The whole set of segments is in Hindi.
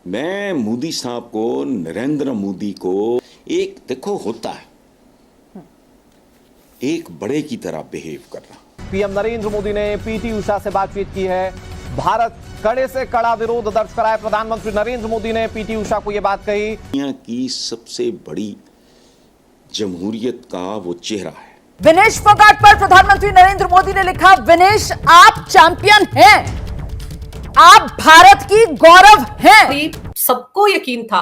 मैं मोदी साहब को, नरेंद्र मोदी को एक देखो होता है एक बड़े की तरह बिहेव करना। पीएम नरेंद्र मोदी ने पीटी उषा से बातचीत की है। भारत कड़े से कड़ा विरोध दर्ज कराया। प्रधानमंत्री नरेंद्र मोदी ने पीटी उषा को यह बात कही। दुनिया की सबसे बड़ी जमहूरियत का वो चेहरा है। विनेश फोगाट पर प्रधानमंत्री नरेंद्र मोदी ने लिखा, विनेश आप चैंपियन हैं, आप भारत की गौरव हैं। सबको यकीन था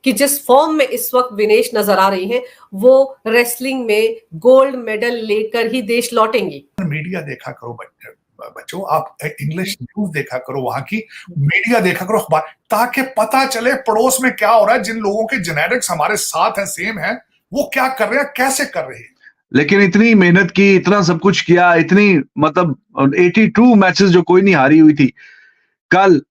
कि जिस फॉर्म में इस वक्त विनेश नजर आ रही हैं, वो रेसलिंग में गोल्ड मेडल लेकर ही देश लौटेंगी। मीडिया देखा करो बच्चों, आप इंग्लिश न्यूज देखा करो, वहां की मीडिया देखा करो, अखबार, ताकि पता चले पड़ोस में क्या हो रहा है। जिन लोगों के जेनेटिक्स हमारे साथ हैं, सेम है, वो क्या कर रहे हैं, कैसे कर रहे हैं। लेकिन इतनी मेहनत की, इतना सब कुछ किया, इतनी मतलब 82 मैचेस जो कोई नहीं हारी हुई थी। कल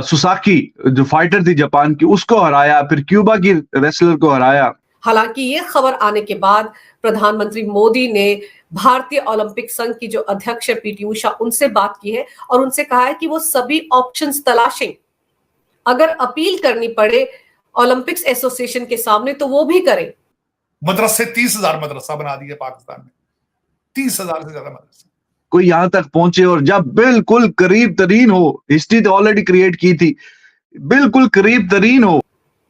सुसाकी जो फाइटर थी जापान की, उसको हराया, फिर क्यूबा की रेसलर को हराया। हालांकि ये खबर आने के बाद प्रधानमंत्री मोदी ने भारतीय ओलंपिक संघ की जो अध्यक्ष है पीटी उषा, उनसे बात की है और उनसे कहा है कि वो सभी ऑप्शंस तलाशें। अगर अपील करनी पड़े ओलंपिक्स एसोसिएशन के सामने तो वो भी करें। मदरसे 30,000 मदरसा बना दिए पाकिस्तान में, 30,000 से ज्यादा मदरसे। कोई यहां तक पहुंचे और जब बिल्कुल करीब तरीन हो, हिस्ट्री तो ऑलरेडी क्रिएट की थी, बिल्कुल करीब तरीन हो,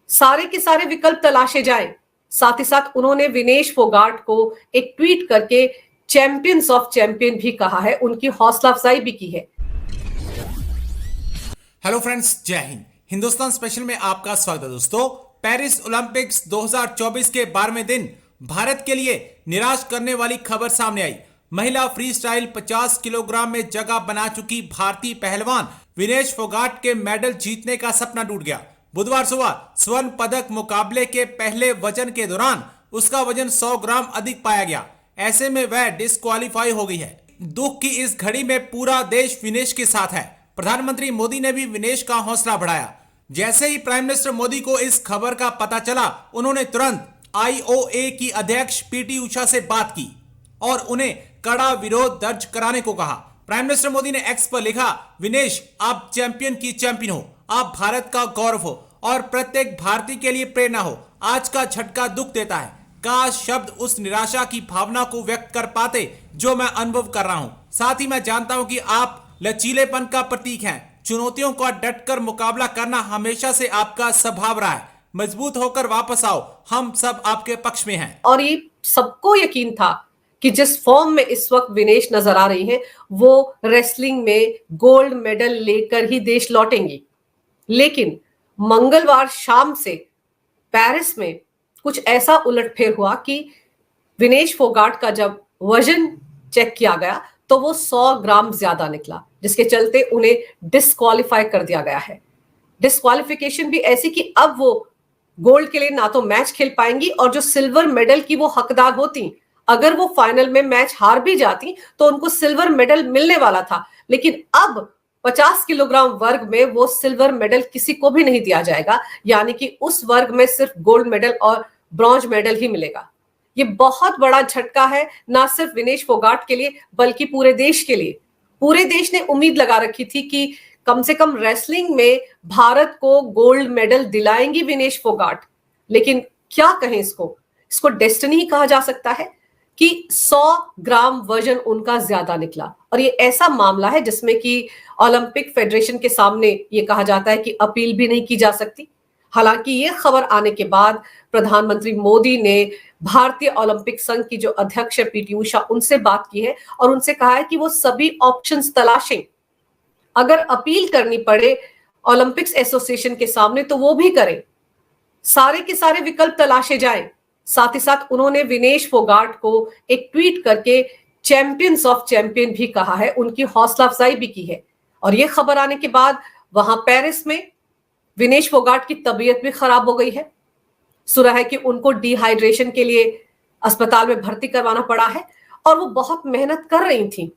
सारे के सारे विकल्प तलाशे जाएं। साथ ही साथ उन्होंने विनेश फोगाट को एक ट्वीट करके चैंपियंस ऑफ चैंपियन भी कहा है, उनकी हौसला अफजाई भी की है। हेलो फ्रेंड्स, जय हिंद। हिंदुस्तान स्पेशल में आपका स्वागत है दोस्तों। पेरिस ओलंपिक्स 2024 के 12वें दिन भारत के लिए निराश करने वाली खबर सामने आई। महिला फ्री स्टाइल 50 किलोग्राम में जगह बना चुकी भारतीय पहलवान विनेश फोगाट के मेडल जीतने का सपना टूट गया। बुधवार सुबह स्वर्ण पदक मुकाबले के पहले वजन के दौरान उसका वजन 100 ग्राम अधिक पाया गया। ऐसे में वह डिस्क्वालीफाई हो गई है। दुख की इस घड़ी में पूरा देश विनेश के साथ है। प्रधानमंत्री मोदी ने भी विनेश का हौसला बढ़ाया। जैसे ही प्राइम मिनिस्टर मोदी को इस खबर का पता चला, उन्होंने तुरंत आईओए की अध्यक्ष पीटी उषा से बात की और उन्हें कड़ा विरोध दर्ज कराने को कहा। प्राइम मिनिस्टर मोदी ने एक्स पर लिखा, विनेश आप चैंपियन की चैंपियन हो, आप भारत का गौरव हो और प्रत्येक भारतीय के लिए प्रेरणा हो। आज का झटका दुख देता है। काश शब्द उस निराशा की भावना को व्यक्त कर पाते जो मैं अनुभव कर रहा हूं। साथ ही मैं जानता हूं कि आप लचीलेपन का प्रतीक हैं। चुनौतियों का डटकर मुकाबला करना हमेशा से आपका स्वभाव रहा है। मजबूत होकर वापस आओ, हम सब आपके पक्ष में हैं। और ये सबको यकीन था कि जिस फॉर्म में इस वक्त विनेश नजर आ रही हैं, वो रेसलिंग में गोल्ड मेडल लेकर ही देश लौटेंगी। लेकिन मंगलवार शाम से पेरिस में कुछ ऐसा उलटफेर हुआ कि विनेश फोगाट का जब वजन चेक किया गया तो वो 100 ग्राम ज्यादा निकला, जिसके चलते उन्हें डिस्क्वालीफाई कर दिया गया है। डिस्क्वालिफिकेशन भी ऐसी कि अब वो गोल्ड के लिए ना तो मैच खेल पाएंगी और जो सिल्वर मेडल की वो हकदार होती, अगर वो फाइनल में मैच हार भी जाती तो उनको सिल्वर मेडल मिलने वाला था। लेकिन अब 50 किलोग्राम वर्ग में वो सिल्वर मेडल किसी को भी नहीं दिया जाएगा, यानी कि उस वर्ग में सिर्फ गोल्ड मेडल और ब्रॉन्ज मेडल ही मिलेगा। ये बहुत बड़ा झटका है, ना सिर्फ विनेश फोगाट के लिए बल्कि पूरे देश के लिए। पूरे देश ने उम्मीद लगा रखी थी कि कम से कम रेसलिंग में भारत को गोल्ड मेडल दिलाएंगी विनेश फोगाट। लेकिन क्या कहें, इसको डेस्टिनी ही कहा जा सकता है कि 100 ग्राम वजन उनका ज्यादा निकला। और ये ऐसा मामला है जिसमें कि ओलंपिक फेडरेशन के सामने ये कहा जाता है कि अपील भी नहीं की जा सकती। हालांकि ये खबर आने के बाद प्रधानमंत्री मोदी ने भारतीय ओलंपिक संघ की जो अध्यक्ष है पीटी उषा, उनसे बात की है और उनसे कहा है कि वो सभी ऑप्शंस तलाशें। अगर अपील करनी पड़े ओलंपिक्स एसोसिएशन के सामने तो वो भी करें। सारे के सारे विकल्प तलाशे जाएं। साथ ही साथ उन्होंने विनेश फोगाट को एक ट्वीट करके चैंपियंस ऑफ चैंपियन भी कहा है, उनकी हौसला अफजाई भी की है। और यह खबर आने के बाद वहां पेरिस में विनेश फोगाट की तबीयत भी खराब हो गई है। सुना है कि उनको डिहाइड्रेशन के लिए अस्पताल में भर्ती करवाना पड़ा है और वो बहुत मेहनत कर रही थी।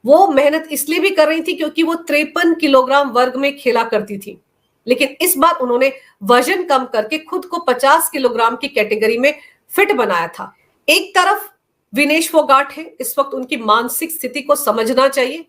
वो मेहनत इसलिए भी कर रही थी क्योंकि वो 53 किलोग्राम वर्ग में खेला करती थी। लेकिन इस बार उन्होंने वजन कम करके खुद को 50 किलोग्राम की कैटेगरी में फिट बनाया था। एक तरफ विनेश फोगाट है, इस वक्त उनकी मानसिक स्थिति को समझना चाहिए।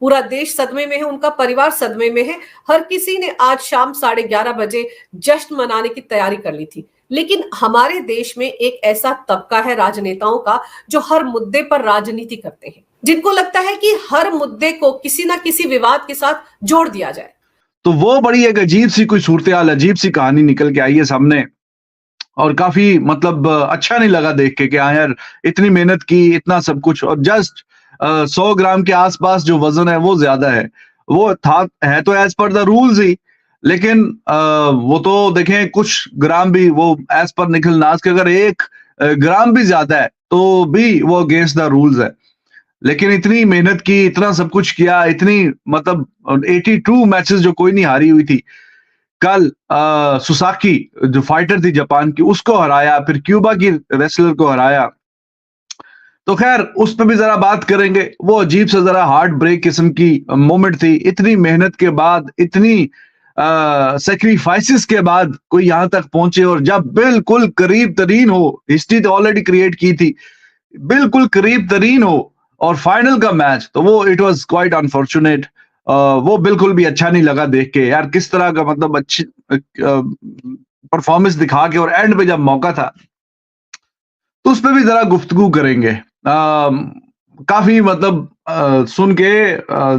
पूरा देश सदमे में है, उनका परिवार सदमे में है। हर किसी ने आज शाम 11:30 बजे जश्न मनाने की तैयारी कर ली थी। लेकिन हमारे देश में एक ऐसा तबका है राजनेताओं का जो हर मुद्दे पर राजनीति करते हैं, जिनको लगता है कि हर मुद्दे को किसी ना किसी विवाद के साथ जोड़ दिया जाए। तो वो बड़ी एक अजीब सी कोई सूरत-ए-हाल, अजीब सी कहानी निकल के आई है सामने, और काफी मतलब अच्छा नहीं लगा देख के कि हाँ यार इतनी मेहनत की, इतना सब कुछ, और जस्ट 100 ग्राम के आसपास जो वजन है वो ज्यादा है। वो था है तो एज पर द रूल्स ही, लेकिन वो तो देखें कुछ ग्राम भी वो एज पर निखिल नाज के अगर 1 ग्राम भी ज्यादा है तो भी वो अगेंस्ट द रूल्स है। लेकिन इतनी मेहनत की, इतना सब कुछ किया, इतनी मतलब 82 मैचेस जो कोई नहीं हारी हुई थी। कल सुसाकी जो फाइटर थी जापान की, उसको हराया, फिर क्यूबा की रेसलर को हराया। तो खैर उस पर भी जरा बात करेंगे। वो अजीब सा जरा हार्ट ब्रेक किस्म की मोमेंट थी। इतनी मेहनत के बाद, इतनी सेक्रीफाइसेस के बाद कोई यहां तक पहुंचे, और जब बिल्कुल करीब तरीन हो, हिस्ट्री तो ऑलरेडी क्रिएट की थी, बिल्कुल करीब तरीन हो और फाइनल का मैच, तो वो इट वाज क्वाइट अनफॉर्चुनेट। वो बिल्कुल भी अच्छा नहीं लगा देख के यार, किस तरह का मतलब अच्छी परफॉर्मेंस दिखा के, और एंड पे जब मौका था तो उस पर भी जरा गुफ्तगू करेंगे। काफी मतलब सुन के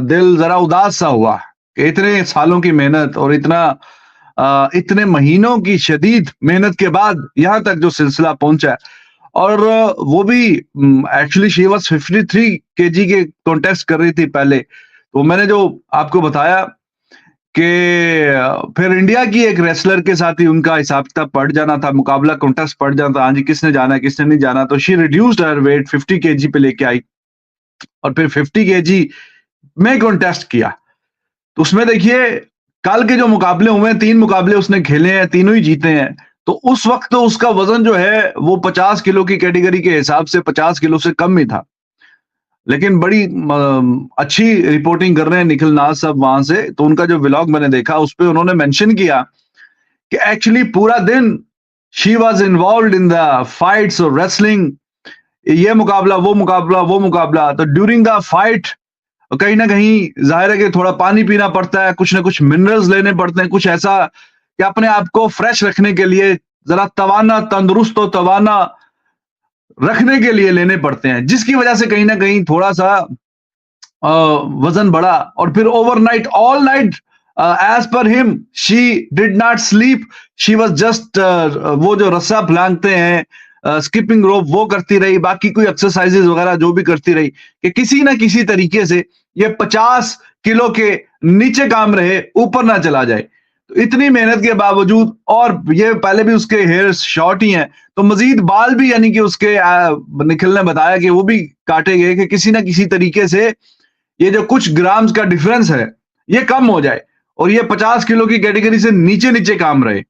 दिल जरा उदास सा हुआ कि इतने सालों की मेहनत और इतने महीनों की शदीद मेहनत के बाद यहां तक जो सिलसिला पहुंचा है, और वो भी एक्चुअली शी वाज 53 केजी के कॉन्टेस्ट कर रही थी पहले। तो मैंने जो आपको बताया कि फिर इंडिया की एक रेसलर के साथ ही उनका हिसाब किताब पड़ जाना था, मुकाबला कॉन्टेस्ट पड़ जाना था, हाँ जी किसने जाना है किसने नहीं जाना। तो she reduced her weight, 50 KG पे लेके आई और फिर 50 केजी में कॉन्टेस्ट किया। तो उसमें देखिए कल के जो मुकाबले हुए, 3 मुकाबले उसने खेले हैं, तीनों ही जीते हैं। तो उस वक्त तो उसका वजन जो है वो 50 किलो की कैटेगरी के हिसाब से 50 किलो से कम ही था। लेकिन बड़ी अच्छी रिपोर्टिंग कर रहे हैं निखिल नाज साहब वहां से। तो उनका जो व्लॉग मैंने देखा उस पे उन्होंने मेंशन किया कि एक्चुअली पूरा दिन she was involved in the fights और रेसलिंग, ये मुकाबला वो मुकाबला वो मुकाबला। तो ड्यूरिंग द फाइट कहीं ना कहीं जाहिर है कि थोड़ा पानी पीना पड़ता है, कुछ ना कुछ मिनरल्स लेने पड़ते हैं, कुछ ऐसा कि अपने आप को फ्रेश रखने के लिए, जरा तवाना, तंदुरुस्त और तवाना रखने के लिए लेने पड़ते हैं, जिसकी वजह से कहीं ना कहीं थोड़ा सा वजन बढ़ा। और फिर overnight, all night, as per him she did not sleep, she was just वो जो रस्सा फलांगते हैं, स्किपिंग रोप, वो करती रही, बाकी कोई एक्सरसाइजेज वगैरह जो भी करती रही, कि किसी ना किसी तरीके से ये 50 किलो के नीचे काम रहे, ऊपर ना चला जाए। तो इतनी मेहनत के बावजूद, और ये पहले भी उसके हेयर शॉर्ट ही हैं, तो मजीद बाल भी यानी कि उसके निखिल ने बताया कि वो भी काटे गए कि किसी ना किसी तरीके से ये जो कुछ ग्राम्स का डिफरेंस है ये कम हो जाए और ये 50 किलो की कैटेगरी से नीचे नीचे काम रहे।